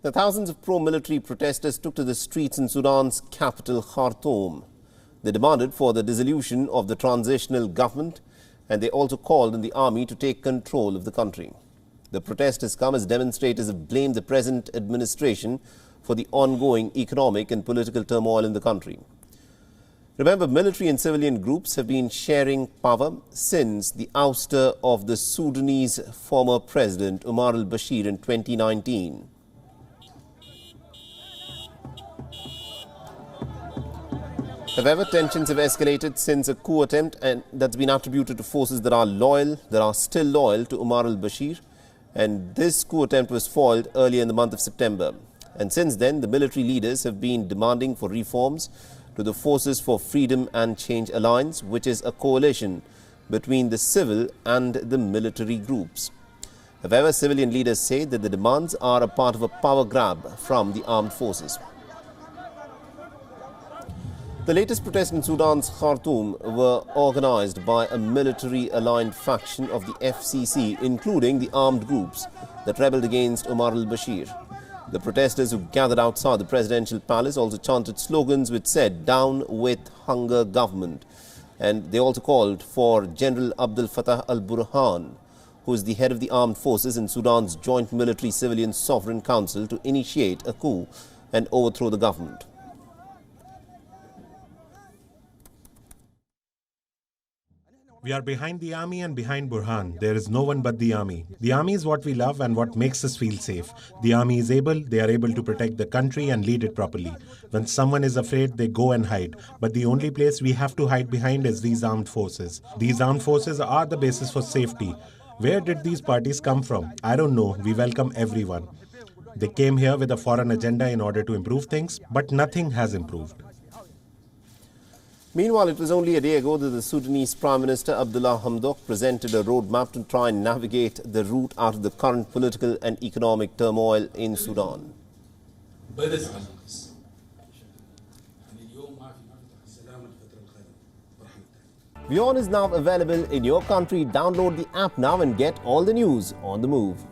The thousands of pro-military protesters took to the streets in Sudan's capital, Khar-Tum. They demanded for the dissolution of the transitional government, and they also called on the army to take control of the country. The protesters come as demonstrators have blamed the present administration for the ongoing economic and political turmoil in the country. Remember, military and civilian groups have been sharing power since the ouster of the Sudanese former president Omar al-Bashir in 2019. However, tensions have escalated since a coup attempt and that's been attributed to forces that are still loyal to Omar al-Bashir. And this coup attempt was foiled earlier in the month of September. And since then, the military leaders have been demanding for reforms to the Forces for Freedom and Change Alliance, which is a coalition between the civil and the military groups. However, civilian leaders say that the demands are a part of a power grab from the armed forces. The latest protests in Sudan's Khar-Tum were organized by a military-aligned faction of the FCC, including the armed groups that rebelled against Omar al-Bashir. The protesters who gathered outside the presidential palace also chanted slogans which said, "Down with hunger government." And they also called for General Abdel Fattah al-Burhan, who is the head of the armed forces in Sudan's Joint Military-Civilian Sovereign Council, to initiate a coup and overthrow the government. We are behind the army and behind Burhan. There is no one but the army. The army is what we love and what makes us feel safe. The army is they are able to protect the country and lead it properly. When someone is afraid, they go and hide. But the only place we have to hide behind is these armed forces. These armed forces are the basis for safety. Where did these parties come from? I don't know. We welcome everyone. They came here with a foreign agenda in order to improve things, but nothing has improved. Meanwhile, it was only a day ago that the Sudanese Prime Minister Abdullah Hamdok presented a roadmap to try and navigate the route out of the current political and economic turmoil in Sudan. WION is now available in your country. Download the app now and get all the news on the move.